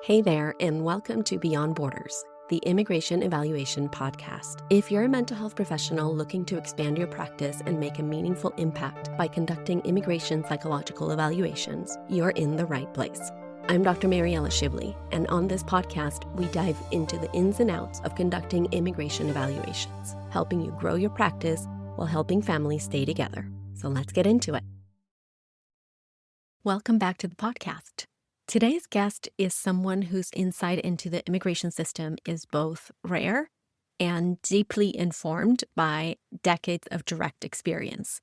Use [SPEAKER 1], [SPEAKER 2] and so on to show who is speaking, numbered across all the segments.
[SPEAKER 1] Hey there, and welcome to Beyond Borders, the Immigration Evaluation Podcast. If you're a mental health professional looking to expand your practice and make a meaningful impact by conducting immigration psychological evaluations, you're in the right place. I'm Dr. Mariella Shibley, and on this podcast, we dive into the ins and outs of conducting immigration evaluations, helping you grow your practice while helping families stay together. So let's get into it. Welcome back to the podcast. Today's guest is someone whose insight into the immigration system is both rare and deeply informed by decades of direct experience.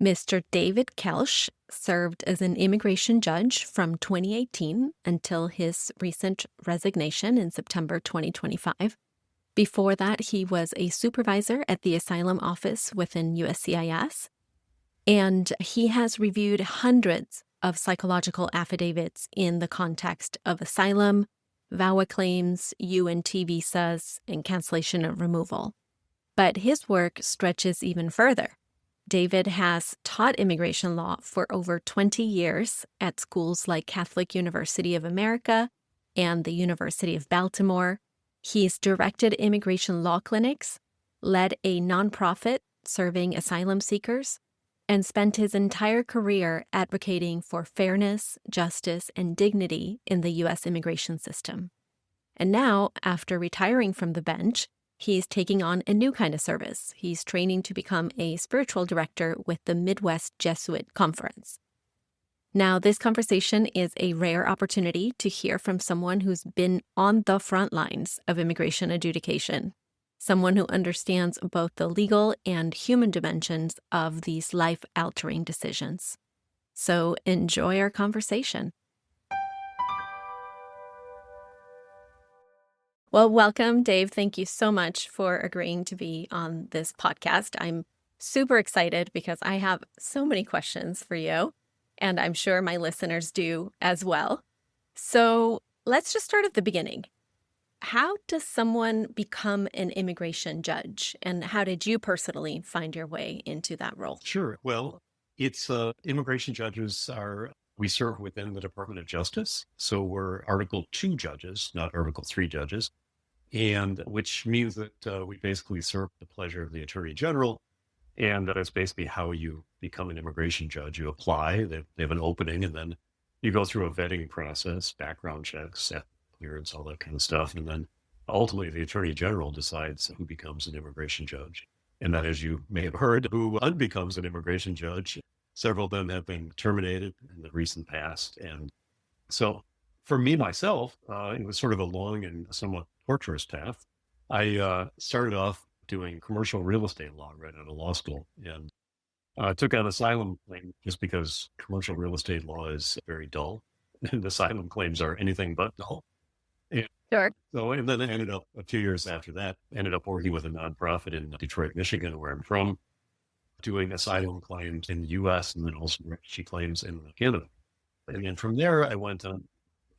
[SPEAKER 1] Mr. David Koelsch served as an immigration judge from 2018 until his recent resignation in September 2025. Before that, he was a supervisor at the asylum office within USCIS, and he has reviewed hundreds of psychological affidavits in the context of asylum, VAWA claims, UNT visas, and cancellation of removal. But his work stretches even further. David has taught immigration law for over 20 years at schools like Catholic University of America and the University of Baltimore. He's directed immigration law clinics, led a nonprofit serving asylum seekers, and spent his entire career advocating for fairness, justice, and dignity in the U.S. immigration system. And now, after retiring from the bench, he's taking on a new kind of service. He's training to become a spiritual director with the Midwest Jesuit Conference. Now, this conversation is a rare opportunity to hear from someone who's been on the front lines of immigration adjudication. Someone who understands both the legal and human dimensions of these life-altering decisions. So enjoy our conversation. Well, welcome, Dave. Thank you so much for agreeing to be on this podcast. I'm super excited because I have so many questions for you, and I'm sure my listeners do as well. So let's just start at the beginning. How does someone become an immigration judge, and how did you personally find your way into that role?
[SPEAKER 2] Sure. Well, it's immigration judges we serve within the Department of Justice. So we're Article 2 judges, not Article 3 judges, and which means that we basically serve the pleasure of the Attorney General. And that's basically how you become an immigration judge. You apply, they have an opening, and then you go through a vetting process, background checks, clearance, all that kind of stuff. And then ultimately the Attorney General decides who becomes an immigration judge. And that, as you may have heard, who unbecomes an immigration judge. Several of them have been terminated in the recent past. And so for me, myself, it was sort of a long and somewhat torturous path. I started off doing commercial real estate law right out of law school, and took on asylum claim just because commercial real estate law is very dull, and asylum claims are anything but dull. And
[SPEAKER 1] Sure.
[SPEAKER 2] so, and then I ended up a few years after that, working with a nonprofit in Detroit, Michigan, where I'm from, doing asylum claims in the U.S. and then also refugee claims in Canada. And then from there, I went on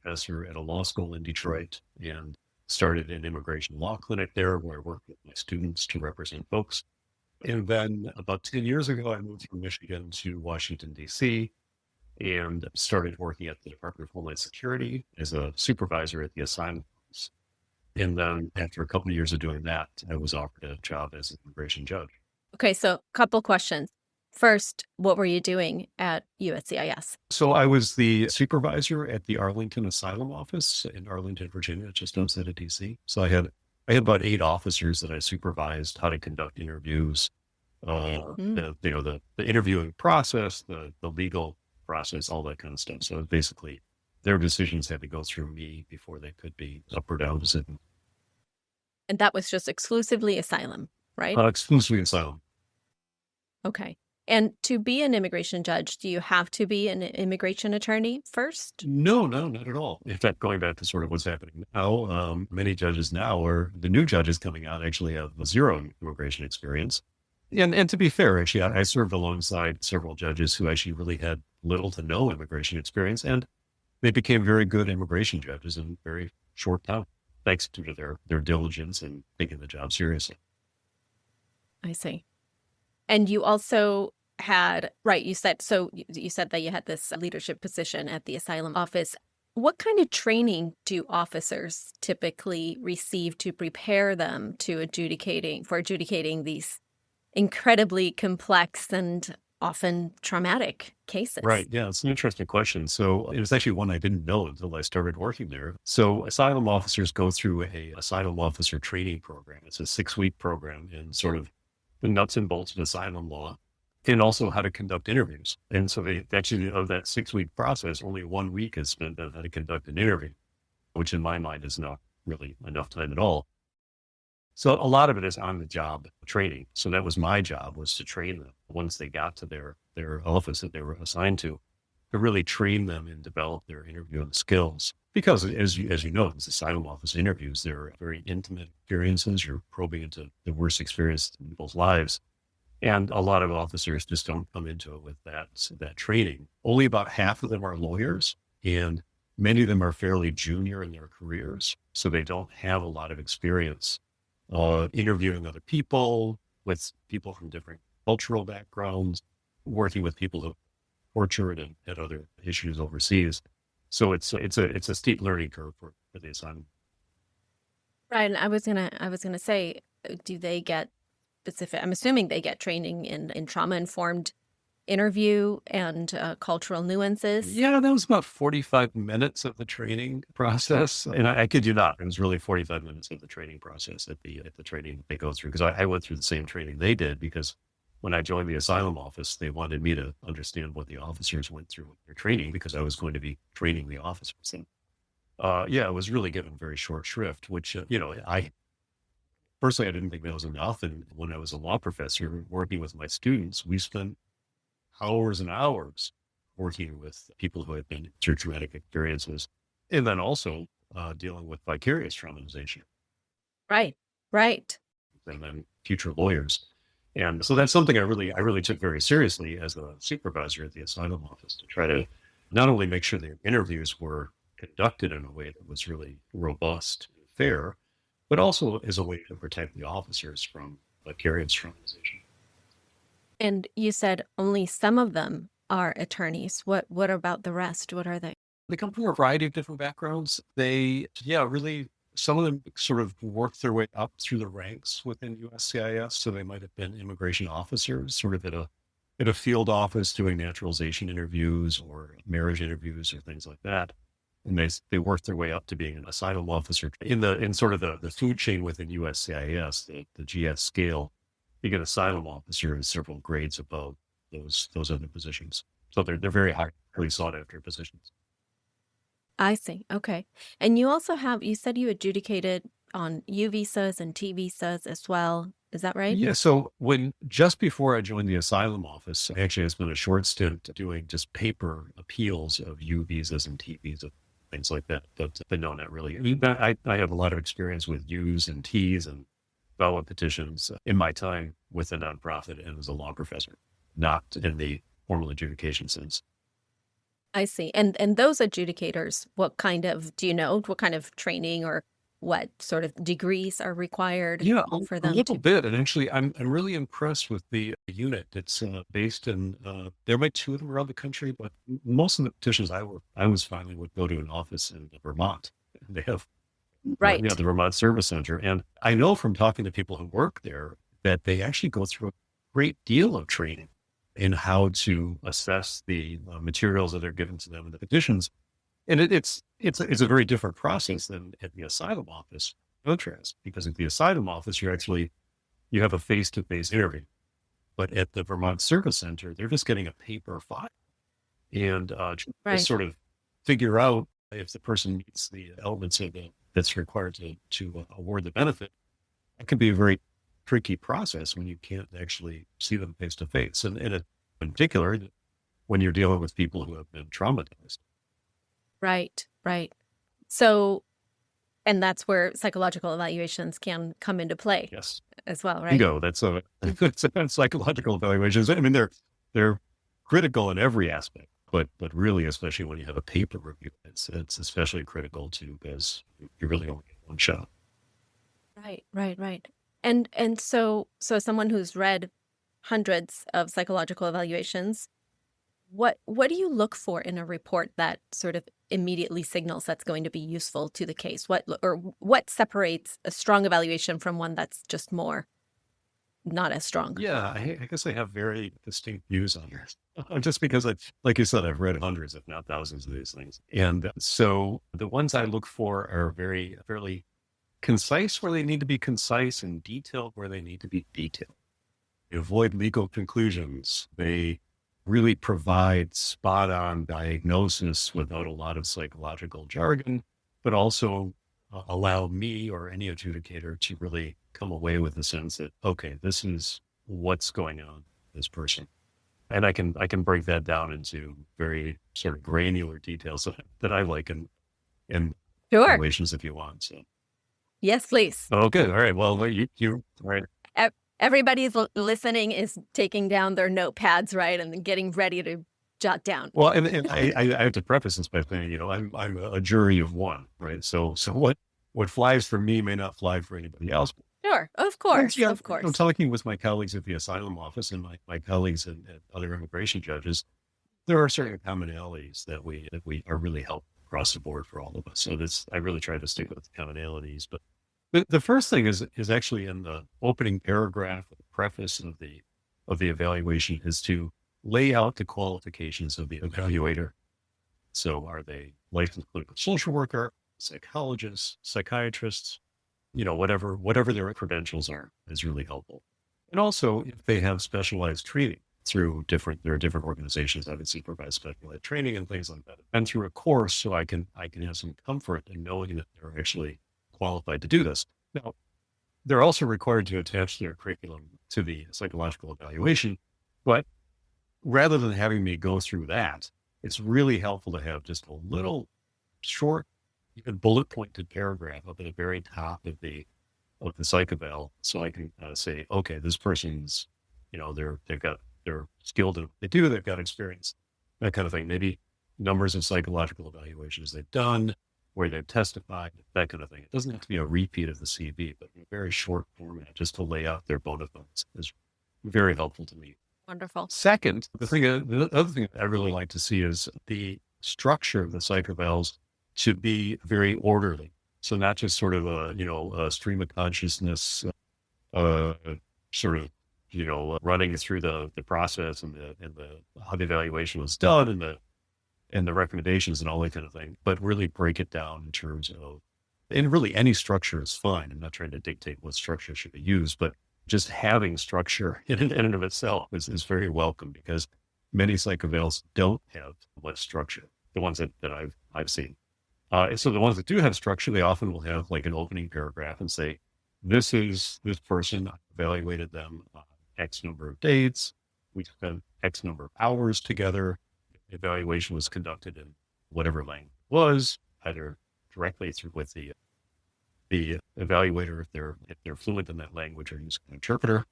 [SPEAKER 2] professor at a law school in Detroit and started an immigration law clinic there where I worked with my students to represent folks. And then about 10 years ago, I moved from Michigan to Washington, D.C., and started working at the Department of Homeland Security as a supervisor at the asylum office. And then after a couple of years of doing that, I was offered a job as an immigration judge.
[SPEAKER 1] Okay, so a couple questions. First, what were you doing at USCIS?
[SPEAKER 2] So I was the supervisor at the Arlington Asylum Office in Arlington, Virginia, just outside of D.C. So I had about 8 officers that I supervised how to conduct interviews, the interviewing process, the legal process, all that kind of stuff. So basically, their decisions had to go through me before they could be up or down decision.
[SPEAKER 1] And that was just exclusively asylum, right?
[SPEAKER 2] Exclusively asylum.
[SPEAKER 1] Okay. And to be an immigration judge, do you have to be an immigration attorney first?
[SPEAKER 2] No, not at all. In fact, going back to sort of what's happening now, many judges now, or the new judges coming out, actually have zero immigration experience. And to be fair, actually, I served alongside several judges who actually really had little to no immigration experience, and they became very good immigration judges in a very short time, thanks to their diligence and taking the job seriously.
[SPEAKER 1] I see. And you also had, right, you said that you had this leadership position at the asylum office. What kind of training do officers typically receive to prepare them to adjudicating these incredibly complex and often traumatic cases?
[SPEAKER 2] Right. Yeah, it's an interesting question. So it was actually one I didn't know until I started working there. So asylum officers go through a asylum officer training program. It's a 6-week program in sort of the nuts and bolts of asylum law and also how to conduct interviews. And so they actually, of that 6-week process, only 1 week is spent on how to conduct an interview, which in my mind is not really enough time at all. So a lot of it is on the job training. So that was my job, was to train them once they got to their office that they were assigned to really train them and develop their interviewing skills. Because as you know, these asylum office interviews, they're very intimate experiences. You're probing into the worst experience in people's lives. And a lot of officers just don't come into it with that training. Only about half of them are lawyers, and many of them are fairly junior in their careers. So they don't have a lot of experience interviewing other people, with people from different cultural backgrounds, working with people who tortured and had other issues overseas. So it's a steep learning curve for the assignment.
[SPEAKER 1] Right, and I was gonna say, do they get specific? I'm assuming they get training in trauma-informed interview and cultural nuances.
[SPEAKER 2] Yeah, that was about 45 minutes of the training process. And I kid you not, it was really 45 minutes of the training process at the training they go through. Because I went through the same training they did, because when I joined the asylum office, they wanted me to understand what the officers went through with their training, because I was going to be training the officers. And yeah, it was really given very short shrift, which, I personally, I didn't think that was enough. And when I was a law professor working with my students, we spent hours and hours working with people who had been through traumatic experiences, and then also dealing with vicarious traumatization,
[SPEAKER 1] Right, right.
[SPEAKER 2] and then future lawyers. And so that's something I really took very seriously as a supervisor at the asylum office, to try to not only make sure the interviews were conducted in a way that was really robust and fair, but also as a way to protect the officers from vicarious traumatization.
[SPEAKER 1] And you said only some of them are attorneys. What about the rest? What are they?
[SPEAKER 2] They come from a variety of different backgrounds. Yeah, really, some of them sort of work their way up through the ranks within USCIS. So they might have been immigration officers, sort of at a field office doing naturalization interviews or marriage interviews or things like that. And they work their way up to being an asylum officer in sort of the food chain within USCIS, the GS scale. Being an asylum officer is several grades above those other positions. So they're very highly sought after positions.
[SPEAKER 1] I see. Okay. And you said you adjudicated on U visas and T visas as well. Is that right?
[SPEAKER 2] Yeah. So just before I joined the asylum office, actually, I spent a short stint doing just paper appeals of U visas and T visas, things like that. But no, not really. I mean, I have a lot of experience with U's and T's and valid petitions in my time with a nonprofit and as a law professor, not in the formal adjudication sense.
[SPEAKER 1] I see. And those adjudicators, do you know what kind of training or what sort of degrees are required
[SPEAKER 2] Yeah,
[SPEAKER 1] for
[SPEAKER 2] a
[SPEAKER 1] them
[SPEAKER 2] little
[SPEAKER 1] to?
[SPEAKER 2] bit. And actually, I'm really impressed with the unit. It's based in, there might two of them around the country, but most of the petitions I was filing would go to an office in Vermont. They have,
[SPEAKER 1] Right.
[SPEAKER 2] the Vermont Service Center. And I know from talking to people who work there that they actually go through a great deal of training in how to assess the materials that are given to them in the petitions. And it's a very different process than at the asylum office. Contrast, because at the asylum office, you have a face-to-face interview, but at the Vermont Service Center, they're just getting a paper file and just
[SPEAKER 1] Right.
[SPEAKER 2] sort of figure out if the person meets the elements that's required to award the benefit. It can be a very tricky process when you can't actually see them face to face, and in particular, when you're dealing with people who have been traumatized.
[SPEAKER 1] Right. Right. So, and that's where psychological evaluations can come into play
[SPEAKER 2] Yes.
[SPEAKER 1] as well, right?
[SPEAKER 2] Bingo. That's it's psychological evaluations. I mean, they're critical in every aspect, but really, especially when you have a paper review, it's especially critical too, because you really only get one shot.
[SPEAKER 1] Right, right, right. And so as someone who's read hundreds of psychological evaluations, what do you look for in a report that sort of immediately signals that's going to be useful to the case? What separates a strong evaluation from one that's just more not as strong?
[SPEAKER 2] Yeah, I guess I have very distinct views on this. Just because, like you said, I've read hundreds, if not thousands, of these things, and so the ones I look for are fairly concise where they need to be concise and detailed where they need to be detailed. They avoid legal conclusions. They really provide spot on diagnosis without a lot of psychological jargon, but also allow me or any adjudicator to really come away with the sense that, okay, this is what's going on with this person. And I can break that down into very sort of granular details that I like in
[SPEAKER 1] Sure.
[SPEAKER 2] evaluations if you want. So.
[SPEAKER 1] Yes, please.
[SPEAKER 2] Oh, good. All right. Well, all right.
[SPEAKER 1] Everybody's listening is taking down their notepads, right, and getting ready to jot down.
[SPEAKER 2] Well, and I have to preface this by saying, I'm a jury of one, right? So what flies for me may not fly for anybody else.
[SPEAKER 1] Sure, of course,
[SPEAKER 2] Yeah,
[SPEAKER 1] of course.
[SPEAKER 2] I'm talking with my colleagues at the asylum office and my colleagues at other immigration judges. There are certain commonalities that we are really helpful across the board for all of us. So I really try to stick with the commonalities. But the first thing is actually in the opening paragraph, the preface of the evaluation, is to lay out the qualifications of the evaluator. So are they licensed clinical social worker, psychologists, psychiatrists, whatever their credentials are is really helpful. And also if they have specialized training through there are different organizations that would supervise specialized training and things like that. And through a course, so I can have some comfort in knowing that they're actually qualified to do this. Now, they're also required to attach their curriculum to the psychological evaluation, but rather than having me go through that, it's really helpful to have just a little short, even bullet pointed paragraph up at the very top of the psych eval, so I can say, okay, this person's, they're skilled in what they do, they've got experience, that kind of thing. Maybe numbers of psychological evaluations they've done, where they've testified, that kind of thing. It doesn't have to be a repeat of the CV, but in a very short format, just to lay out their bona fides is very helpful to me.
[SPEAKER 1] Wonderful.
[SPEAKER 2] Second, the other thing I really like to see is the structure of the psych evals to be very orderly. So not just sort of a stream of consciousness, sort of, running through the process and the how the evaluation was done and the recommendations and all that kind of thing, but really break it down in terms of, and really any structure is fine. I'm not trying to dictate what structure should be used, but just having structure in and of itself is very welcome, because many psych evals don't have much structure, the ones that I've seen. So the ones that do have structure, they often will have like an opening paragraph and say, this person, I evaluated them X number of dates. We spent X number of hours together. The evaluation was conducted in whatever language it was, either directly through with the evaluator, if they're fluent in that language, or use an interpreter.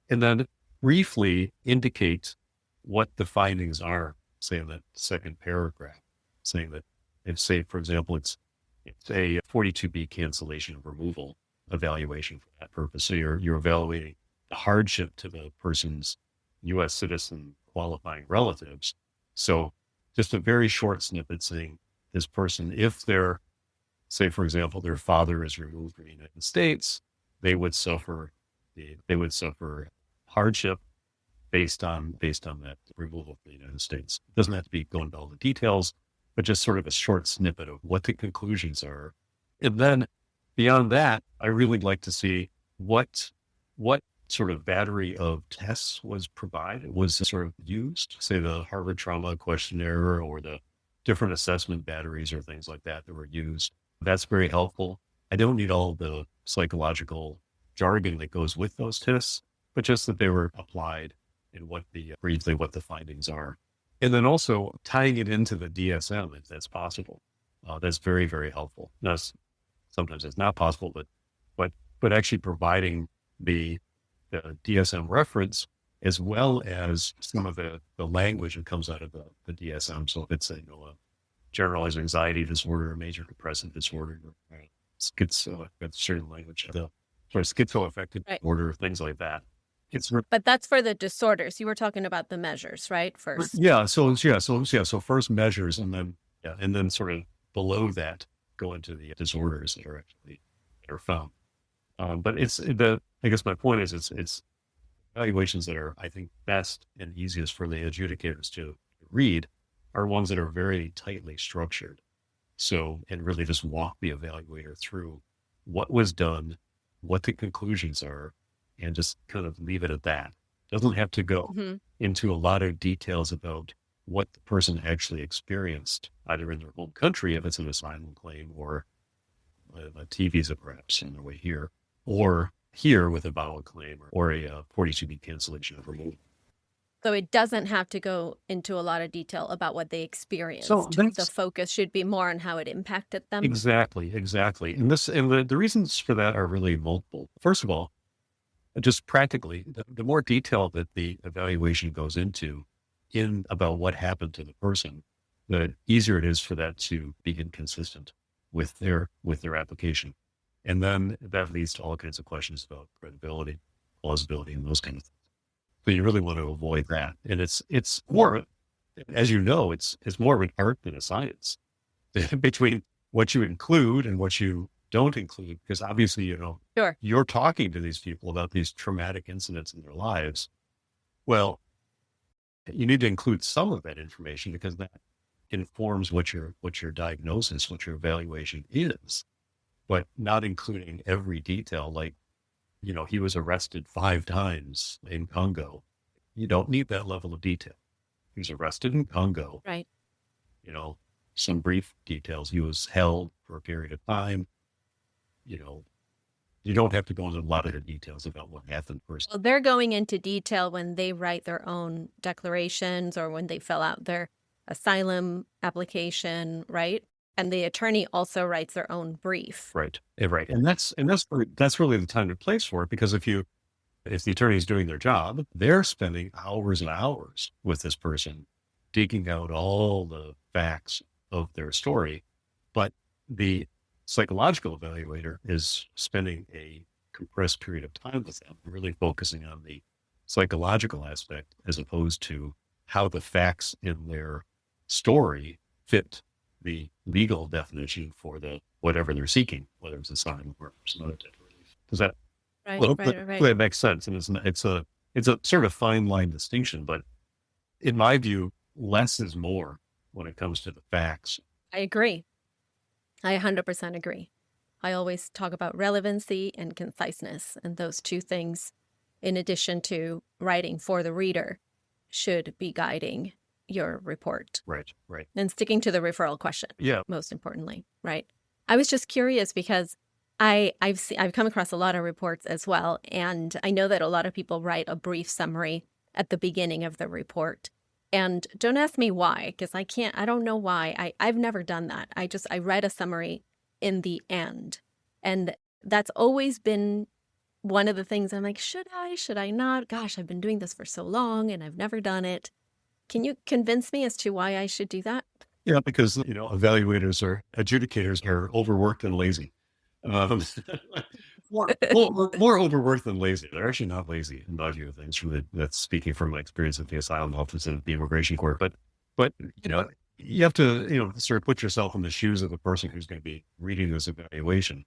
[SPEAKER 2] And then briefly indicate what the findings are, say in that second paragraph, saying that if, say, for example, it's a 42B cancellation of removal evaluation for that purpose. So you're evaluating the hardship to the person's U.S. citizen qualifying relatives. So just a very short snippet saying this person, if they're, say, for example, their father is removed from the United States, they would suffer hardship based on that removal from the United States. It doesn't have to be going into all the details, but just sort of a short snippet of what the conclusions are. And then beyond that, I really like to see what sort of battery of tests was sort of used, say the Harvard Trauma Questionnaire or the different assessment batteries or things like that were used. That's very helpful. I don't need all the psychological jargon that goes with those tests, but just that they were applied and briefly what the findings are. And then also tying it into the DSM if that's possible. That's very, very helpful. Now, sometimes it's not possible, but actually providing the DSM reference as well as some of the language that comes out of the DSM. So if it's a generalized anxiety disorder, a major depressive disorder, or certain language, the sort of schizoaffective disorder, things like that.
[SPEAKER 1] But that's for the disorders. You were talking about the measures, right? First.
[SPEAKER 2] Yeah. So first measures, and then Yeah. And then sort of below that, go into the disorders that are found. But I guess my point is it's evaluations that are, I think, best and easiest for the adjudicators to read are ones that are very tightly structured. So, and really just walk the evaluator through what was done, what the conclusions are, and just kind of leave it at that. Doesn't have to go
[SPEAKER 1] Hmm.
[SPEAKER 2] into a lot of details about what the person actually experienced, either in their home country, if it's an asylum claim, or a T visa perhaps on their way here, or here with a bowel claim or a 42B cancellation of removal.
[SPEAKER 1] So it doesn't have to go into a lot of detail about what they
[SPEAKER 2] So
[SPEAKER 1] experienced. The
[SPEAKER 2] that's
[SPEAKER 1] focus should be more on how it impacted them.
[SPEAKER 2] exactly. And the reasons for that are really multiple. First of all, just practically, the more detail that the evaluation goes into in about what happened to the person, the easier it is for that to be inconsistent with their application. And then that leads to all kinds of questions about credibility, plausibility, and those kind of things. So you really want to avoid that. And it's more, as you know, it's more of an art than a science between what you include and what you don't include. Because obviously,
[SPEAKER 1] Sure.
[SPEAKER 2] you're talking to these people about these traumatic incidents in their lives. Well, you need to include some of that information because that informs what your diagnosis, what your evaluation is, but not including every detail. Like, he was arrested 5 times in Congo. You don't need that level of detail. He was arrested in Congo.
[SPEAKER 1] Right.
[SPEAKER 2] Some brief details. He was held for a period of time. You don't have to go into a lot of the details about what happened first.
[SPEAKER 1] Well, they're going into detail when they write their own declarations or when they fill out their asylum application, right? And the attorney also writes their own brief.
[SPEAKER 2] Right. Right. And that's really the time and place for it, because if the attorney is doing their job, they're spending hours and hours with this person, digging out all the facts of their story. But the psychological evaluator is spending a compressed period of time with them, really focusing on the psychological aspect as opposed to how the facts in their story fit the legal definition for whatever they're seeking, whether it's asylum or some other type of relief. Does that
[SPEAKER 1] Right,
[SPEAKER 2] well,
[SPEAKER 1] right, right.
[SPEAKER 2] that makes sense? And it's a sort of fine line distinction, but in my view, less is more when it comes to the facts.
[SPEAKER 1] I agree. I 100% agree. I always talk about relevancy and conciseness, and those two things, in addition to writing for the reader, should be guiding your report.
[SPEAKER 2] Right.
[SPEAKER 1] And sticking to the referral question.
[SPEAKER 2] Yeah.
[SPEAKER 1] Most importantly, right? I was just curious because I've come across a lot of reports as well, and I know that a lot of people write a brief summary at the beginning of the report. And don't ask me why, because I don't know why. I've never done that. I write a summary in the end. And that's always been one of the things I'm like, should I not? Gosh, I've been doing this for so long and I've never done it. Can you convince me as to why I should do that?
[SPEAKER 2] Yeah, because adjudicators are overworked and lazy. More overworked than lazy. They're actually not lazy in my view of things. That's speaking from my experience at the asylum office and the immigration court. But you have to sort of put yourself in the shoes of the person who's going to be reading this evaluation.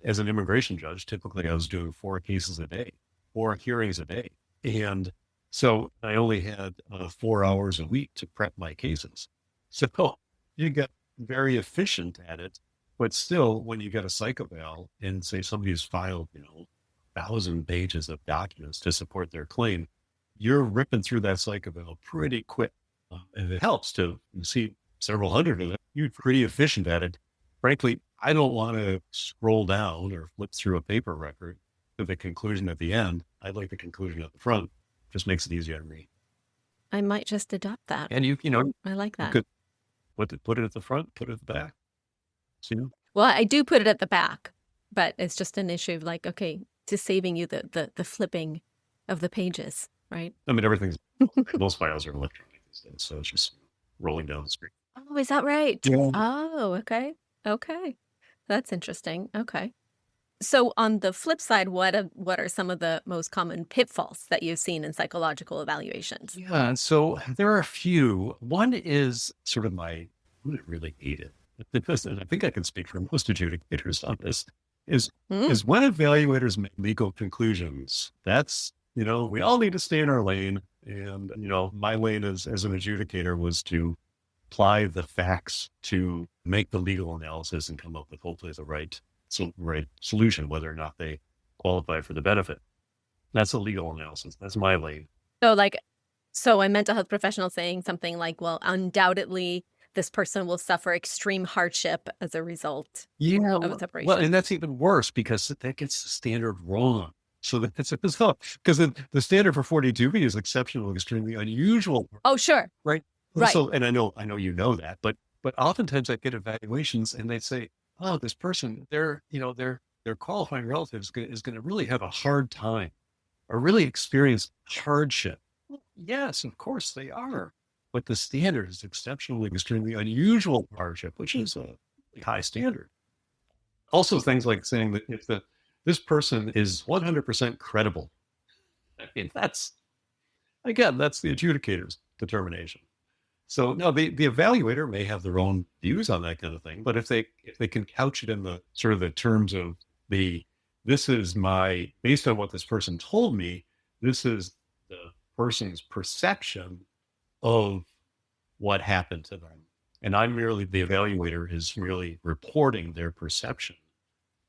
[SPEAKER 2] As an immigration judge, typically I was doing 4 cases a day, 4 hearings a day, and so I only had 4 hours a week to prep my cases. So you get very efficient at it. But still, when you get a psych eval and say somebody's filed, 1,000 pages of documents to support their claim, you're ripping through that psych eval pretty quick. And it helps to see several hundred of them. You're pretty efficient at it. Frankly, I don't want to scroll down or flip through a paper record to the conclusion at the end. I like the conclusion at the front. Just makes it easier to read.
[SPEAKER 1] I might just adopt that.
[SPEAKER 2] And
[SPEAKER 1] I like
[SPEAKER 2] you
[SPEAKER 1] that.
[SPEAKER 2] could put it at the front, put it at the back. So,
[SPEAKER 1] Well, I do put it at the back, but it's just an issue of like, okay, just saving you the flipping of the pages, right?
[SPEAKER 2] I mean, most files are electronic these days, so it's just rolling down the screen.
[SPEAKER 1] Oh, is that right?
[SPEAKER 2] Yeah.
[SPEAKER 1] Oh, okay. Okay. That's interesting. Okay. So on the flip side, what are some of the most common pitfalls that you've seen in psychological evaluations?
[SPEAKER 2] Yeah, and so there are a few. One is sort of my would really hate it. And I think I can speak for most adjudicators on this, is
[SPEAKER 1] Mm.
[SPEAKER 2] is when evaluators make legal conclusions. That's, we all need to stay in our lane. And, my lane as an adjudicator was to apply the facts to make the legal analysis and come up with hopefully the right solution, whether or not they qualify for the benefit. That's a legal analysis. That's my lane.
[SPEAKER 1] So a mental health professional saying something like, well, undoubtedly this person will suffer extreme hardship as a result
[SPEAKER 2] Yeah.
[SPEAKER 1] of a
[SPEAKER 2] Well,
[SPEAKER 1] separation.
[SPEAKER 2] and that's even worse because that gets the standard wrong. So that's because the standard for 42B is exceptional, extremely unusual,
[SPEAKER 1] Oh, sure.
[SPEAKER 2] right?
[SPEAKER 1] Right.
[SPEAKER 2] So, and I know that, but oftentimes I get evaluations and they say, oh, this person, their qualifying relative is going to really have a hard time or really experience hardship. Well, yes, of course they are. But the standard is exceptionally, extremely unusual hardship, which is a high standard. Also, things like saying that if this person is 100% credible, I mean, that's the adjudicator's determination. So no, the evaluator may have their own views on that kind of thing, but if they can couch it in the sort of the terms of this is based on what this person told me, this is the person's perception of what happened to them. And the evaluator is merely reporting their perception.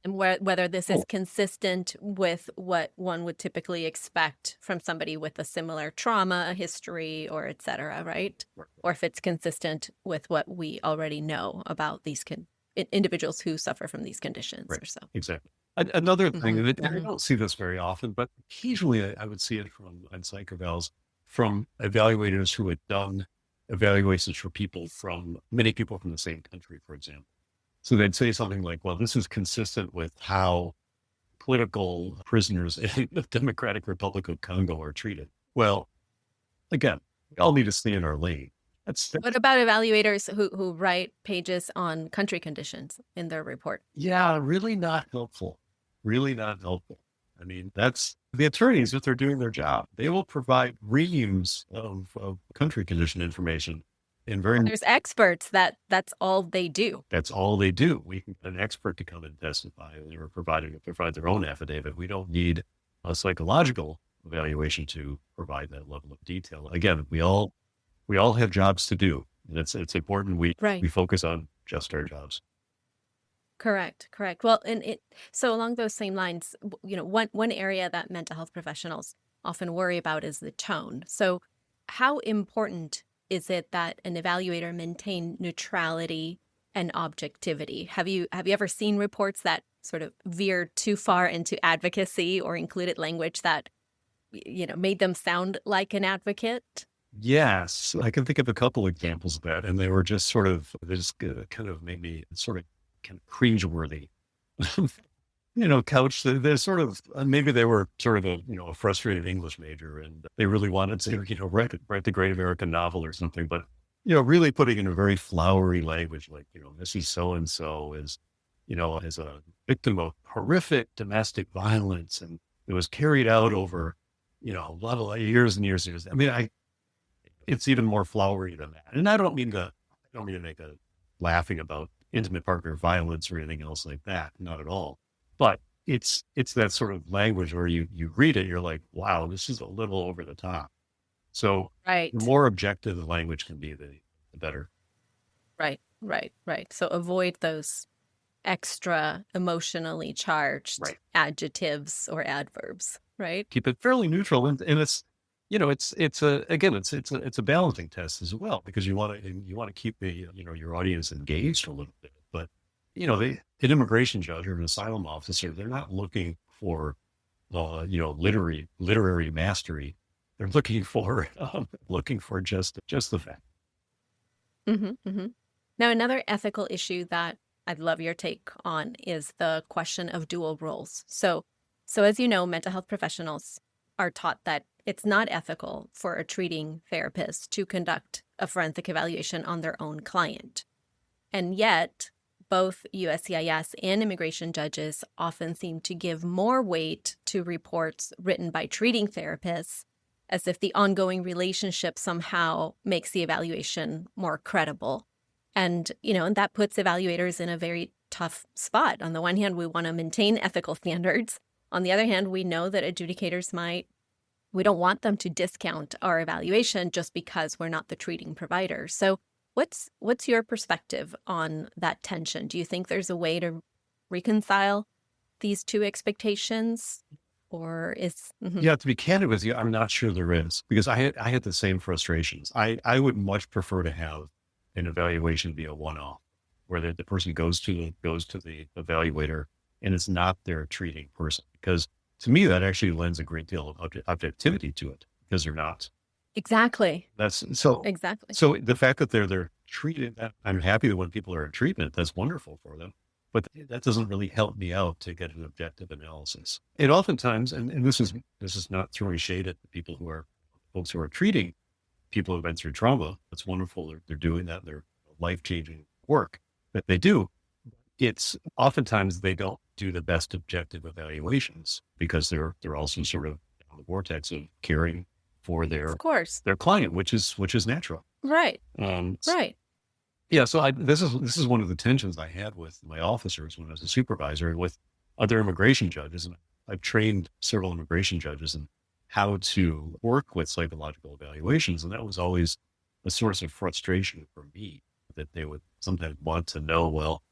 [SPEAKER 1] And whether this is consistent with what one would typically expect from somebody with a similar trauma history or et cetera, right? Or if it's consistent with what we already know about these individuals who suffer from these conditions or so.
[SPEAKER 2] Exactly. Another thing,
[SPEAKER 1] Mm-hmm.
[SPEAKER 2] and I don't see this very often, but occasionally I would see it on psych evals from evaluators who had done evaluations for many people from the same country, for example. So they'd say something like, well, this is consistent with how political prisoners in the Democratic Republic of Congo are treated. Well, again, we all need to stay in our lane.
[SPEAKER 1] What about evaluators who write pages on country conditions in their report?
[SPEAKER 2] Yeah, really not helpful. Really not helpful. I mean, that's the attorneys, if they're doing their job, they will provide reams of country condition information.
[SPEAKER 1] There's experts that's all they do.
[SPEAKER 2] That's all they do. We can get an expert to come and testify or provide their own affidavit. We don't need a psychological evaluation to provide that level of detail. Again, we all have jobs to do. And it's important we focus on just our jobs.
[SPEAKER 1] Correct. Well, so along those same lines, one area that mental health professionals often worry about is the tone. So how important is it that an evaluator maintain neutrality and objectivity? Have you ever seen reports that sort of veered too far into advocacy or included language that, made them sound like an advocate?
[SPEAKER 2] Yes, I can think of a couple examples of that, and they were just sort of, they just kind of made me sort of kind of cringeworthy. Couch, they're sort of, maybe they were sort of a frustrated English major and they really wanted to, write the great American novel or something, but, really putting in a very flowery language, like, Mrs. So-and-so is, as a victim of horrific domestic violence and it was carried out over, a lot of years and years and years. I mean, it's even more flowery than that. And I don't mean to make a laughing about intimate partner violence or anything else like that. Not at all. But it's that sort of language where you read it, you're like, wow, this is a little over the top. So the more objective the language can be, the better.
[SPEAKER 1] Right. So avoid those extra emotionally charged adjectives or adverbs, right?
[SPEAKER 2] Keep it fairly neutral. And it's, it's a balancing test as well, because you want to keep your audience engaged a little bit. But, an immigration judge or an asylum officer, they're not looking for, literary mastery. They're looking for just the fact.
[SPEAKER 1] Mm-hmm. Now, another ethical issue that I'd love your take on is the question of dual roles. So as you know, mental health professionals are taught that it's not ethical for a treating therapist to conduct a forensic evaluation on their own client. And yet, both USCIS and immigration judges often seem to give more weight to reports written by treating therapists, as if the ongoing relationship somehow makes the evaluation more credible. And, and that puts evaluators in a very tough spot. On the one hand, we want to maintain ethical standards. On the other hand, we know that adjudicators we don't want them to discount our evaluation just because we're not the treating provider. So what's your perspective on that tension? Do you think there's a way to reconcile these two expectations? Or is
[SPEAKER 2] Yeah, to be candid with you, I'm not sure there is, because I had the same frustrations. I would much prefer to have an evaluation be a one-off, where the person goes to the evaluator and it's not their treating person, because to me that actually lends a great deal of objectivity to it, because they're not.
[SPEAKER 1] exactly.
[SPEAKER 2] That's so.
[SPEAKER 1] Exactly.
[SPEAKER 2] So the fact that they're treated, I'm happy that when people are in treatment, that's wonderful for them. But that doesn't really help me out to get an objective analysis. And oftentimes, and this is not throwing shade at the folks who are treating people who've been through trauma. It's wonderful they're doing that. They're life-changing work that they do. It's oftentimes they don't do the best objective evaluations, because they're also sort of in the vortex of caring for
[SPEAKER 1] Of course.
[SPEAKER 2] their client, which is natural.
[SPEAKER 1] Right.
[SPEAKER 2] Um,
[SPEAKER 1] Right.
[SPEAKER 2] yeah, so this is one of the tensions I had with my officers when I was a supervisor and with other immigration judges. And I've trained several immigration judges in how to work with psychological evaluations. And that was always a source of frustration for me, that they would sometimes want to know, well,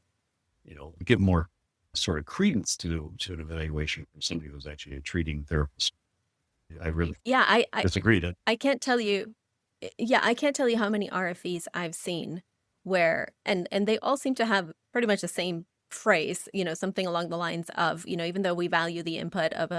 [SPEAKER 2] give more sort of credence to an evaluation from somebody who's actually a treating therapist. I really
[SPEAKER 1] Yeah,
[SPEAKER 2] disagreed.
[SPEAKER 1] I can't tell you. Yeah, I can't tell you how many RFEs I've seen where, and they all seem to have pretty much the same phrase, something along the lines of, even though we value the input of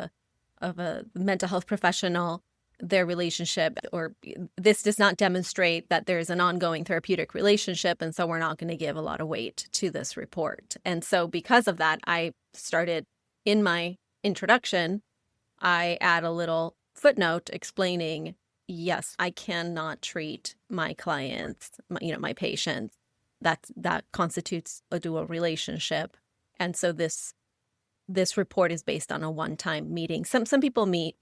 [SPEAKER 1] a mental health professional, their relationship, or this does not demonstrate that there's an ongoing therapeutic relationship, and so we're not going to give a lot of weight to this report. And so because of that, I started in my introduction, I add a little footnote explaining, yes, I cannot treat my clients, my patients. That constitutes a dual relationship. And so this report is based on a one-time meeting. Some people meet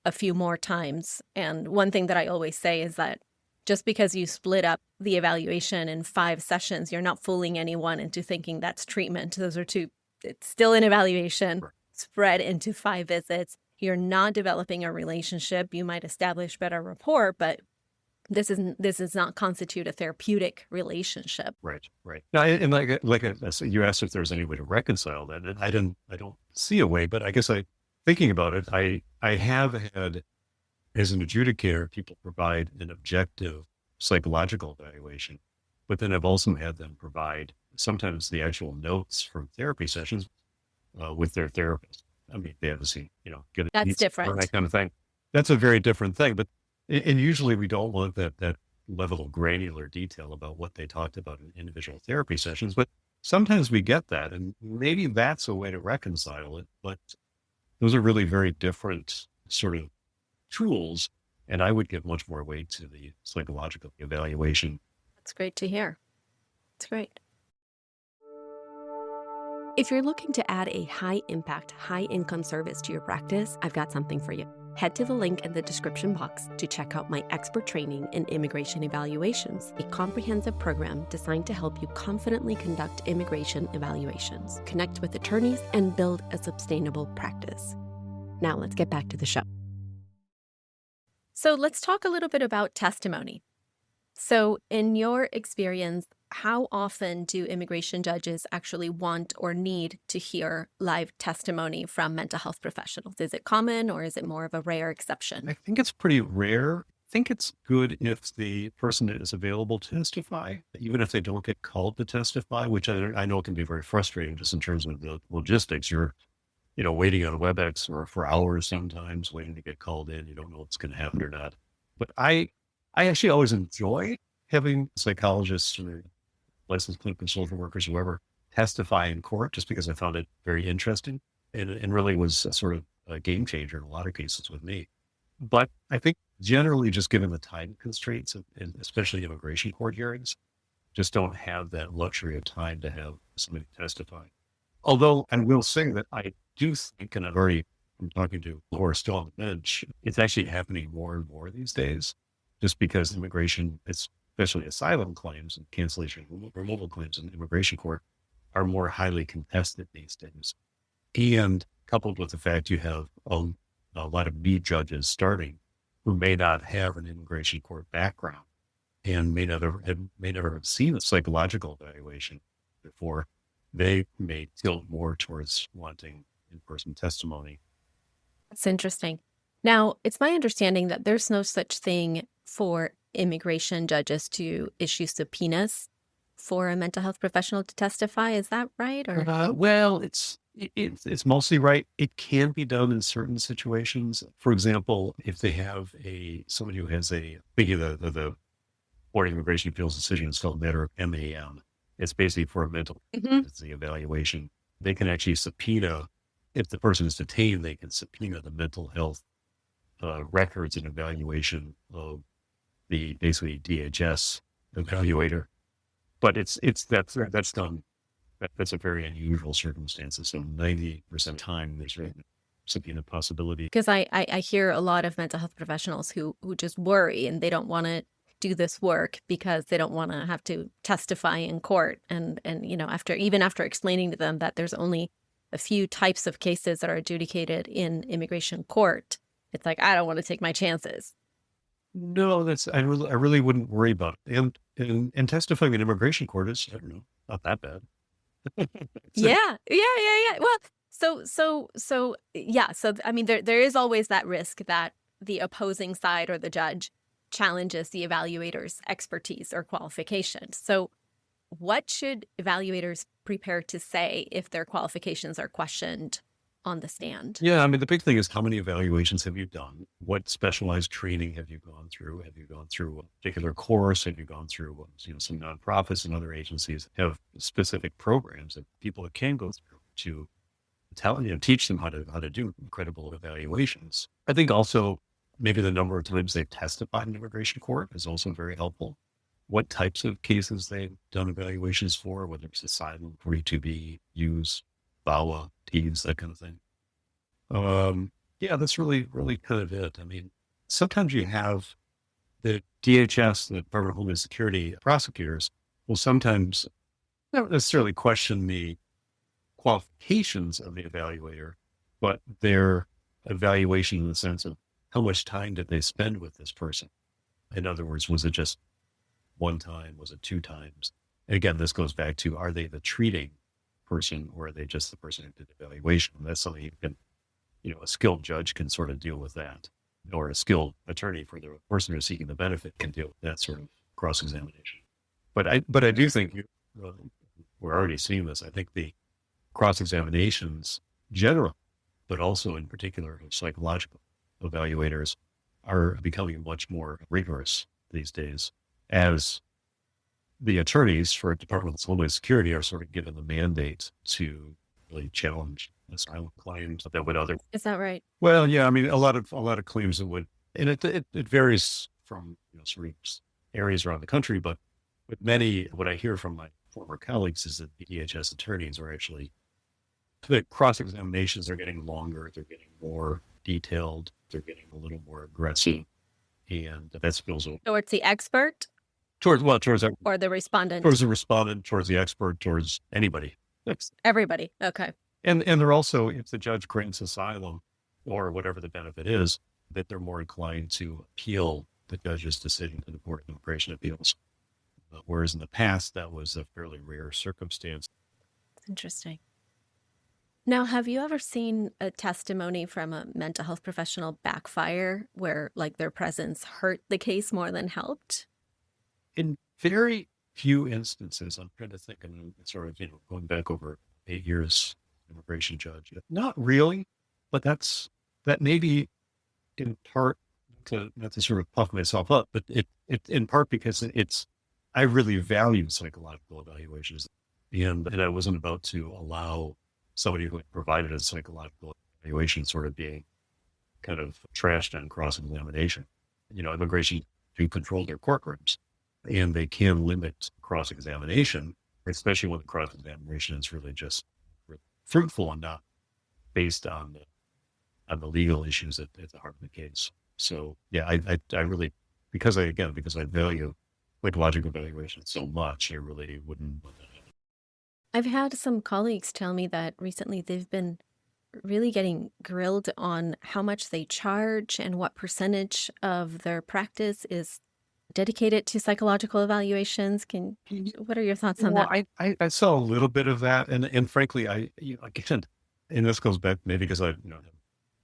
[SPEAKER 1] a few more times. And one thing that I always say is that just because you split up the evaluation in 5 sessions, you're not fooling anyone into thinking that's treatment. It's still an evaluation spread into 5 visits. You're not developing a relationship. You might establish better rapport, but this does not constitute a therapeutic relationship.
[SPEAKER 2] Right. Now, and you asked if there's any way to reconcile that, and I don't see a way. But I guess thinking about it, I have had, as an adjudicator, people provide an objective psychological evaluation, but then I've also had them provide sometimes the actual notes from therapy sessions with their therapist. I mean, they obviously, get a
[SPEAKER 1] That's different.
[SPEAKER 2] that kind of thing. That's a very different thing. But and usually we don't want that level of granular detail about what they talked about in individual therapy sessions. But sometimes we get that, and maybe that's a way to reconcile it. But those are really very different sort of tools, and I would give much more weight to the psychological evaluation.
[SPEAKER 1] That's great to hear. It's great. If you're looking to add a high-impact, high-income service to your practice, I've got something for you. Head to the link in the description box to check out my expert training in immigration evaluations, a comprehensive program designed to help you confidently conduct immigration evaluations, connect with attorneys, and build a sustainable practice. Now let's get back to the show. So let's talk a little bit about testimony. So in your experience, how often do immigration judges actually want or need to hear live testimony from mental health professionals? Is it common, or is it more of a rare exception?
[SPEAKER 2] I think it's pretty rare. I think it's good if the person is available to testify, even if they don't get called to testify, which I know can be very frustrating just in terms of the logistics. You're, waiting on WebEx or for hours sometimes, waiting to get called in. You don't know what's going to happen or not. But I actually always enjoy having psychologists or licensed clinical social workers, whoever, testify in court, just because I found it very interesting and really was a sort of a game changer in a lot of cases with me. But I think generally, just given the time constraints, and especially immigration court hearings, just don't have that luxury of time to have somebody testify. Although I will say that I do think, and I'm talking to Laura still on the bench, it's actually happening more and more these days, just because immigration, it's especially asylum claims and cancellation removal claims in immigration court, are more highly contested these days. And coupled with the fact you have a lot of new judges starting who may not have an immigration court background and may never have seen a psychological evaluation before, they may tilt more towards wanting in-person testimony.
[SPEAKER 1] That's interesting. Now, it's my understanding that there's no such thing for immigration judges to issue subpoenas for a mental health professional to testify. Is that right? Or
[SPEAKER 2] Well, it's mostly right. It can be done in certain situations. For example, if they have somebody who has thinking of the Board of Immigration Appeals decision is called matter of MAM. It's basically for a mental
[SPEAKER 1] Mhm.
[SPEAKER 2] it's the evaluation. They can actually subpoena, if the person is detained, they can subpoena the mental health records and evaluation of the basically DHS evaluator. But that's done. That's a very unusual circumstances. So 90% of the time there's a subpoena possibility.
[SPEAKER 1] because I hear a lot of mental health professionals who just worry and they don't want to do this work because they don't want to have to testify in court. And after explaining to them that there's only a few types of cases that are adjudicated in immigration court, it's like, I don't want to take my chances.
[SPEAKER 2] No, I really wouldn't worry about it. And testifying in immigration court is, I don't know, not that bad.
[SPEAKER 1] Yeah. Well, yeah. So I mean, there is always that risk that the opposing side or the judge challenges the evaluator's expertise or qualifications. So what should evaluators prepare to say if their qualifications are questioned on the stand?
[SPEAKER 2] Yeah, I mean, the big thing is how many evaluations have you done? What specialized training have you gone through? Have you gone through a particular course? Have you gone through, some nonprofits and other agencies have specific programs that people can go through to teach them how to do credible evaluations. I think also maybe the number of times they've testified in immigration court is also very helpful. What types of cases they've done evaluations for, whether it's asylum, 42B, use, VAWA, TEAS, that kind of thing. Yeah, that's really, really kind of it. I mean, sometimes you have the DHS, the Department of Homeland Security prosecutors will sometimes not necessarily question the qualifications of the evaluator, but their evaluation in the sense of how much time did they spend with this person? In other words, was it just one time? Was it two times? And again, this goes back to, are they the treating person or are they just the person who did the evaluation? And that's something you can, a skilled judge can sort of deal with that, or a skilled attorney for the person who's seeking the benefit can deal with that sort of cross-examination. But I do think we're already seeing this. I think the cross-examinations general, but also in particular psychological evaluators are becoming much more rigorous these days as the attorneys for Department of Homeland Security are sort of given the mandate to really challenge asylum claims that would other.
[SPEAKER 1] Is that right?
[SPEAKER 2] Well, yeah, I mean, a lot of claims that would, and it varies from sort of areas around the country, but with many, what I hear from my former colleagues is that the DHS attorneys are actually, the cross-examinations are getting longer, they're getting more detailed, they're getting a little more aggressive, and that spills over
[SPEAKER 1] Towards the expert
[SPEAKER 2] towards
[SPEAKER 1] or the respondent?
[SPEAKER 2] towards the respondent, towards the expert, towards anybody.
[SPEAKER 1] Everybody. Okay.
[SPEAKER 2] And they're also, if the judge grants asylum or whatever the benefit is, that they're more inclined to appeal the judge's decision to the Board of Immigration Appeals. Whereas in the past, that was a fairly rare circumstance.
[SPEAKER 1] Interesting. Now, have you ever seen a testimony from a mental health professional backfire where their presence hurt the case more than helped?
[SPEAKER 2] In very few instances, I'm trying to think, and sort of, going back over 8 years, immigration judge, not really, but that may be in part not to sort of puff myself up, but it in part because I really value psychological evaluations, and I wasn't about to allow somebody who had provided a psychological evaluation sort of being kind of trashed on cross-examination. Immigration do control their courtrooms, and they can limit cross-examination, especially when the cross-examination is really just fruitful and not based on the legal issues at the heart of the case. So yeah, I really, because I value psychological evaluation so much, you really wouldn't.
[SPEAKER 1] I've had some colleagues tell me that recently they've been really getting grilled on how much they charge and what percentage of their practice is dedicated to psychological evaluations. What are your thoughts on
[SPEAKER 2] Well,
[SPEAKER 1] that?
[SPEAKER 2] I saw a little bit of that, and frankly, again, and this goes back maybe because I have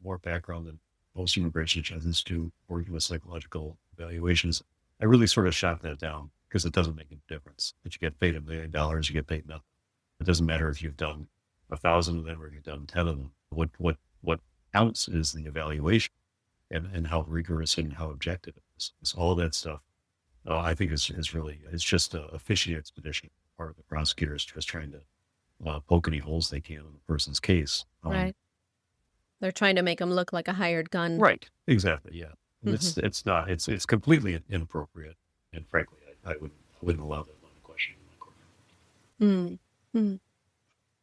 [SPEAKER 2] more background than most immigration judges do working with psychological evaluations. I really sort of shot that down because it doesn't make a difference. If you get paid $1 million, you get paid nothing. It doesn't matter if you've done 1,000 of them or you've done 10 of them. What counts is the evaluation and how rigorous and how objective it is. It's all that stuff. I think is really it's just a fishing expedition. Part of the prosecutors just trying to poke any holes they can in the person's case.
[SPEAKER 1] Right. They're trying to make them look like a hired gun.
[SPEAKER 2] Right. Exactly. Yeah. And
[SPEAKER 1] Mhm.
[SPEAKER 2] it's not. It's completely inappropriate. And frankly, I wouldn't allow that line of questioning in my courtroom.
[SPEAKER 1] Mm. Mm.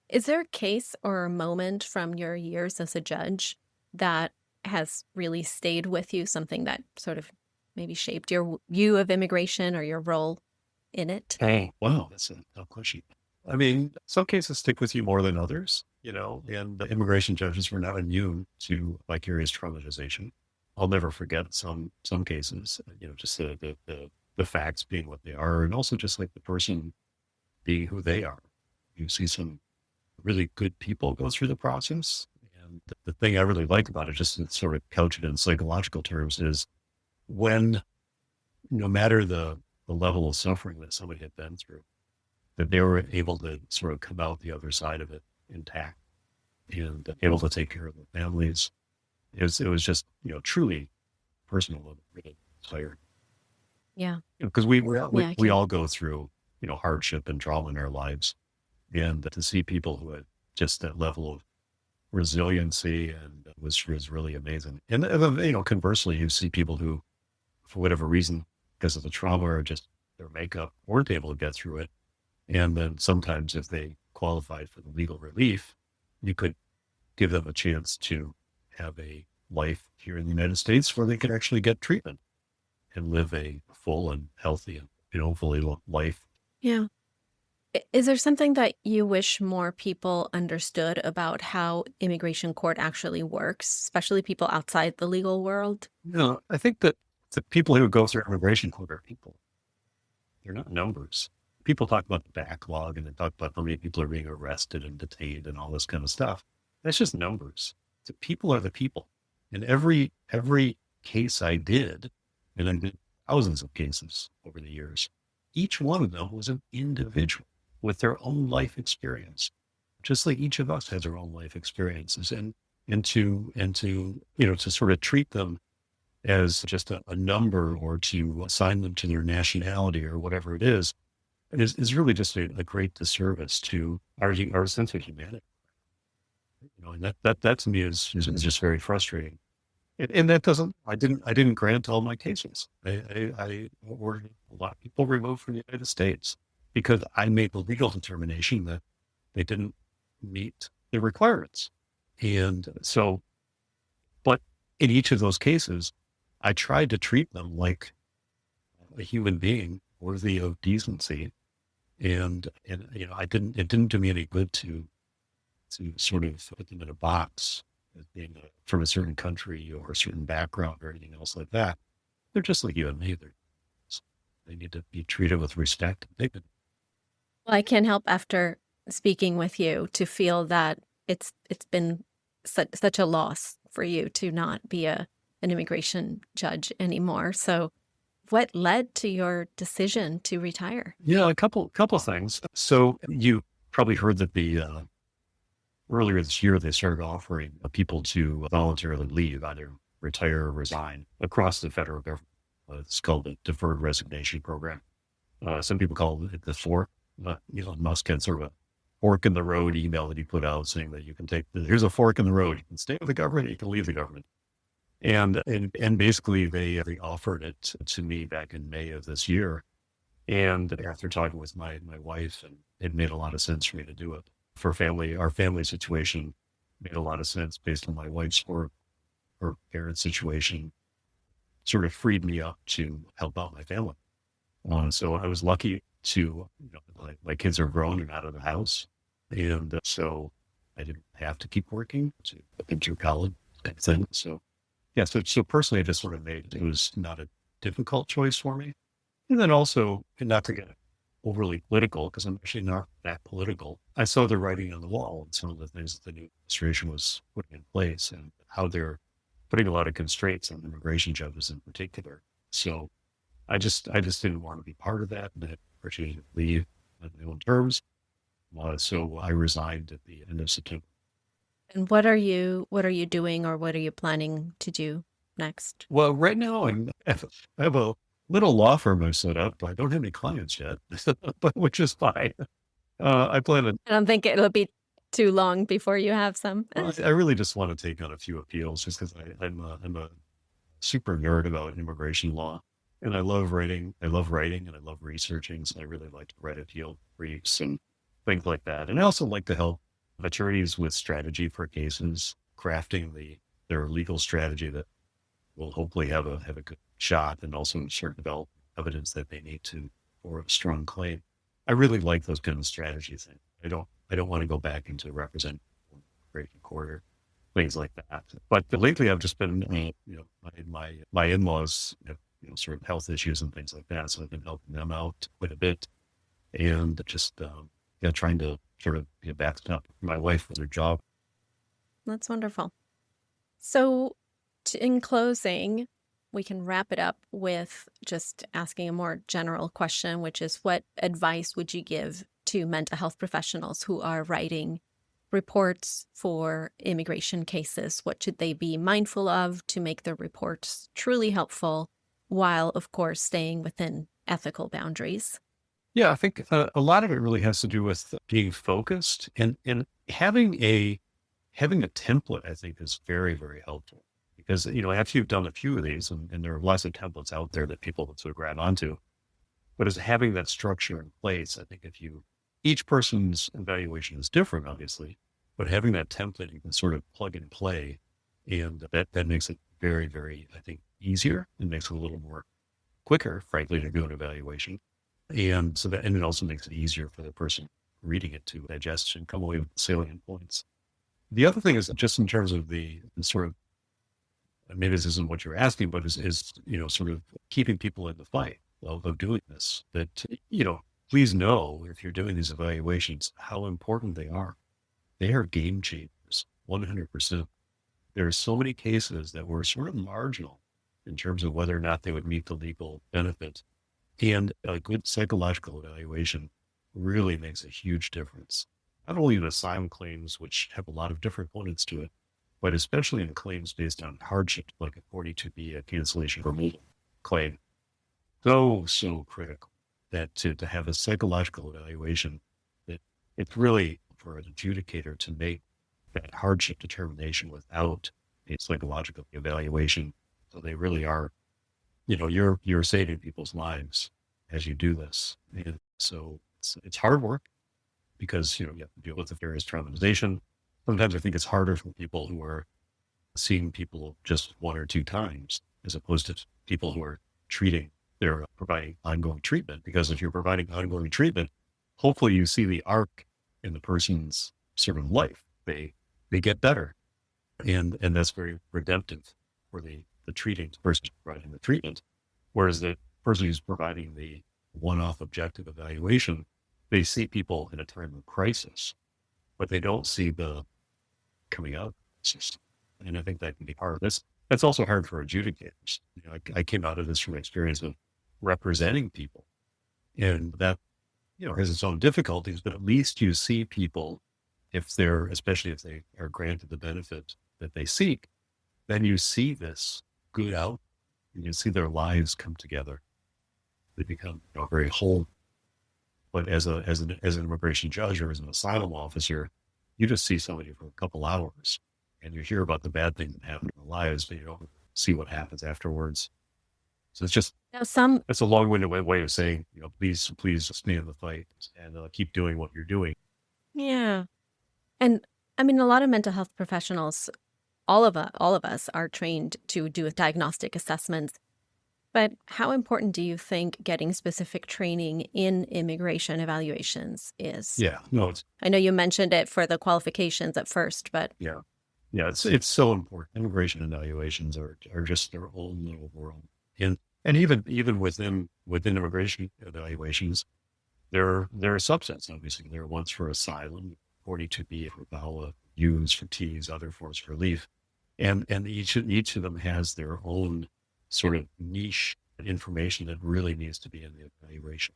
[SPEAKER 1] Is there a case or a moment from your years as a judge that has really stayed with you, something that sort of maybe shaped your view of immigration or your role in it?
[SPEAKER 2] Hey, wow, that's a tough question. I mean, some cases stick with you more than others, and the immigration judges were not immune to vicarious traumatization. I'll never forget some cases, just the facts being what they are, and also just like the person being who they are. You see some really good people go through the process. And the thing I really like about it, just to sort of couch it in psychological terms, is when no matter the level of suffering that somebody had been through, that they were able to sort of come out the other side of it intact and able to take care of their families. It was just, truly personal and really tired.
[SPEAKER 1] Yeah.
[SPEAKER 2] Because we
[SPEAKER 1] Yeah, I
[SPEAKER 2] we
[SPEAKER 1] can.
[SPEAKER 2] all go through, hardship and trauma in our lives. And to see people who had just that level of resiliency and was really amazing. And conversely, you see people who, for whatever reason, because of the trauma or just their makeup, weren't able to get through it. And then sometimes if they qualified for the legal relief, you could give them a chance to have a life here in the United States where they could actually get treatment and live a full and healthy and, fully life.
[SPEAKER 1] Yeah. Is there something that you wish more people understood about how immigration court actually works, especially people outside the legal world?
[SPEAKER 2] I think that the people who go through immigration court are people. They're not numbers. People talk about the backlog and they talk about how many people are being arrested and detained and all this kind of stuff. That's just numbers. The people are the people. And every case I did, and I did thousands of cases over the years, each one of them was an individual with their own life experience, just like each of us has our own life experiences. And to sort of treat them as just a number or to assign them to their nationality or whatever it is really just a great disservice to our sense of humanity. And that to me is just very frustrating. And that doesn't, I didn't grant all my cases. I were a lot of people removed from the United States because I made the legal determination that they didn't meet the requirements. And so, but in each of those cases, I tried to treat them like a human being worthy of decency. And it didn't do me any good to sort of put them in a box as being from a certain country or a certain background or anything else like that. They're just like you and me. They need to be treated with respect and dignity.
[SPEAKER 1] Well, I can't help after speaking with you to feel that it's been such a loss for you to not be an immigration judge anymore. So what led to your decision to retire?
[SPEAKER 2] Yeah, a couple things. So you probably heard that the earlier this year they started offering people to voluntarily leave, either retire or resign across the federal government. It's called the Deferred Resignation Program. Some people call it the fork. Elon Musk had sort of a fork in the road email that he put out saying that here's a fork in the road. You can stay with the government, you can leave the government. And basically they offered it to me back in May of this year. And after talking with my wife, and it made a lot of sense for me to do it for our family situation made a lot of sense based on my wife's work, her parents' situation sort of freed me up to help out my family. So I was lucky to, my kids are grown and out of the house. And so I didn't have to keep working to into college kind of thing. So yeah, so personally, I just sort of made it was not a difficult choice for me. And then also, and not to get overly political, because I'm actually not that political, I saw the writing on the wall and some of the things that the new administration was putting in place and how they're putting a lot of constraints on immigration judges in particular. So I just didn't want to be part of that and I had the opportunity to leave on my own terms. So I resigned at the end of September.
[SPEAKER 1] And what are you doing or what are you planning to do next?
[SPEAKER 2] Well, right now I have a little law firm I've set up. I don't have any clients yet, but which is fine. I plan to.
[SPEAKER 1] I don't think it'll be too long before you have some.
[SPEAKER 2] Well, I really just want to take on a few appeals, just because I'm a super nerd about immigration law, and I love writing. I love writing, and I love researching. So I really like to write appeal briefs and things like that. And I also like to help attorneys with strategy for cases, crafting their legal strategy that will hopefully have a good shot, and also sort of develop evidence that they need to for a strong claim. I really like those kind of strategies. I don't want to go back into represent breaking quarter things like that. But lately, I've just been my in-laws have sort of health issues and things like that, so I've been helping them out quite a bit, and just trying to sort of get back up my wife with her job.
[SPEAKER 1] That's wonderful. So, in closing, we can wrap it up with just asking a more general question, which is what advice would you give to mental health professionals who are writing reports for immigration cases? What should they be mindful of to make their reports truly helpful while, of course, staying within ethical boundaries?
[SPEAKER 2] Yeah, I think a lot of it really has to do with being focused and having a template. I think is very very helpful because after you've done a few of these, and there are lots of templates out there that people sort of grab onto, but as having that structure in place, I think if you each person's evaluation is different, obviously, but having that template you can sort of plug and play, and that makes it very very I think easier and makes it a little more quicker, frankly, to do an evaluation. And it also makes it easier for the person reading it to digest and come away with salient points. The other thing is just in terms of the sort of, maybe this isn't what you're asking, but is sort of keeping people in the fight of doing this. That, please know if you're doing these evaluations, how important they are. They are game changers, 100%. There are so many cases that were sort of marginal in terms of whether or not they would meet the legal benefit. And a good psychological evaluation really makes a huge difference. Not only in asylum claims, which have a lot of different components to it, but especially in claims based on hardship, like a 42B, a cancellation removal claim. So critical that to have a psychological evaluation, that it's really for an adjudicator to make that hardship determination without a psychological evaluation. So they really are, you're saving people's lives as you do this. And so it's hard work because, you have to deal with the various traumatization. Sometimes I think it's harder for people who are seeing people just one or two times, as opposed to people who are they're providing ongoing treatment. Because if you're providing ongoing treatment, hopefully you see the arc in the person's sort of life. They get better. And that's very redemptive for the treating person providing the treatment. Whereas the person who's providing the one-off objective evaluation, they see people in a time of crisis, but they don't see the coming out. And I think that can be part of this. That's also hard for adjudicators. I came out of this from experience of representing people, and that has its own difficulties. But at least you see people, especially if they are granted the benefit that they seek, then you see this good out, and you see their lives come together. They become very whole. But as an immigration judge or as an asylum officer, you just see somebody for a couple hours, and you hear about the bad thing that happened in their lives, but you don't see what happens afterwards. So
[SPEAKER 1] Now,
[SPEAKER 2] it's a long-winded way of saying, please stay in the fight and keep doing what you're doing.
[SPEAKER 1] yeah. And I mean, a lot of mental health professionals, all of us are trained to do diagnostic assessments. But how important do you think getting specific training in immigration evaluations is?
[SPEAKER 2] Yeah, no,
[SPEAKER 1] I know you mentioned it for the qualifications at first, but
[SPEAKER 2] yeah, yeah, it's so important. Immigration evaluations are just their own little world, and even within immigration evaluations, there are subsets. Obviously, there are ones for asylum, 42B for VAWA, U's for T's, other forms for relief, and each of them has their own sort of niche information that really needs to be in the evaluation.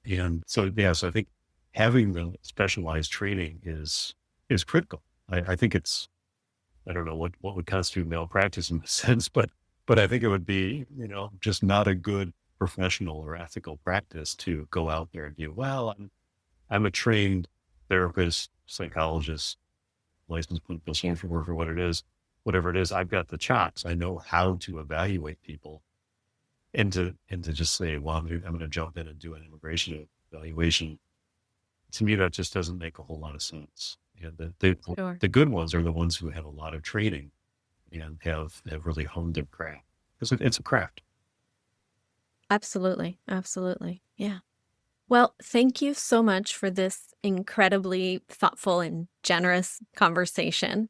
[SPEAKER 2] And so, yeah, so I think having the specialized training is critical. I think it's, I don't know what would constitute malpractice in this sense, but I think it would be, just not a good professional or ethical practice to go out there and be, well, I'm a trained therapist, psychologist, licensed clinical social worker, whatever it is, I've got the chops. I know how to evaluate people, and to just say, well, I'm going to jump in and do an immigration evaluation. To me, that just doesn't make a whole lot of sense. And
[SPEAKER 1] sure.
[SPEAKER 2] the good ones are the ones who have a lot of training and have really honed their craft, because it's a craft.
[SPEAKER 1] Absolutely. Absolutely. Yeah. Well, thank you so much for this incredibly thoughtful and generous conversation.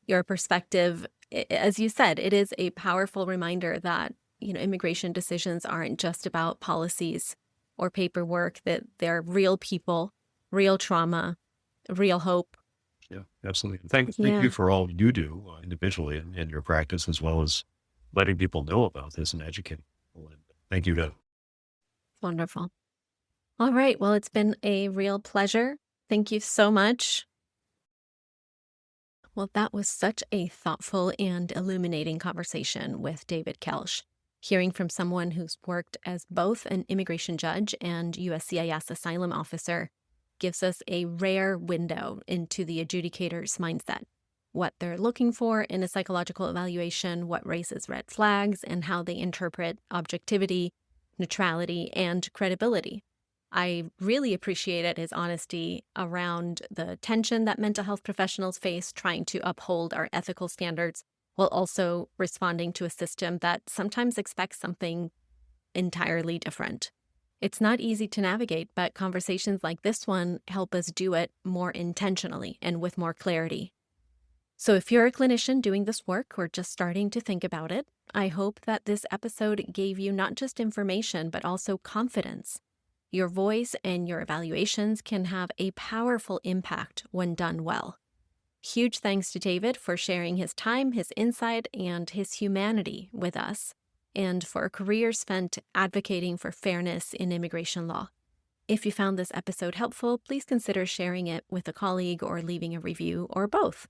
[SPEAKER 1] Your perspective, as you said, it is a powerful reminder that, immigration decisions aren't just about policies or paperwork, that they're real people, real trauma, real hope.
[SPEAKER 2] Yeah, absolutely. And thank
[SPEAKER 1] Yeah,
[SPEAKER 2] you for all you do individually in your practice, as well as letting people know about this and educating people. And thank you to
[SPEAKER 1] wonderful. All right. Well, it's been a real pleasure. Thank you so much. Well, that was such a thoughtful and illuminating conversation with David Koelsch. Hearing from someone who's worked as both an immigration judge and USCIS asylum officer gives us a rare window into the adjudicator's mindset, what they're looking for in a psychological evaluation, what raises red flags, and how they interpret objectivity, neutrality, and credibility. I really appreciated his honesty around the tension that mental health professionals face trying to uphold our ethical standards while also responding to a system that sometimes expects something entirely different. It's not easy to navigate, but conversations like this one help us do it more intentionally and with more clarity. So if you're a clinician doing this work or just starting to think about it, I hope that this episode gave you not just information, but also confidence. Your voice and your evaluations can have a powerful impact when done well. Huge thanks to David for sharing his time, his insight, and his humanity with us, and for a career spent advocating for fairness in immigration law. If you found this episode helpful, please consider sharing it with a colleague or leaving a review, or both.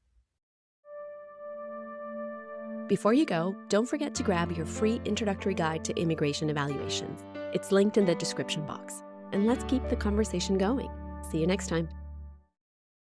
[SPEAKER 1] Before you go, don't forget to grab your free introductory guide to immigration evaluations. It's linked in the description box. And let's keep the conversation going. See you next time.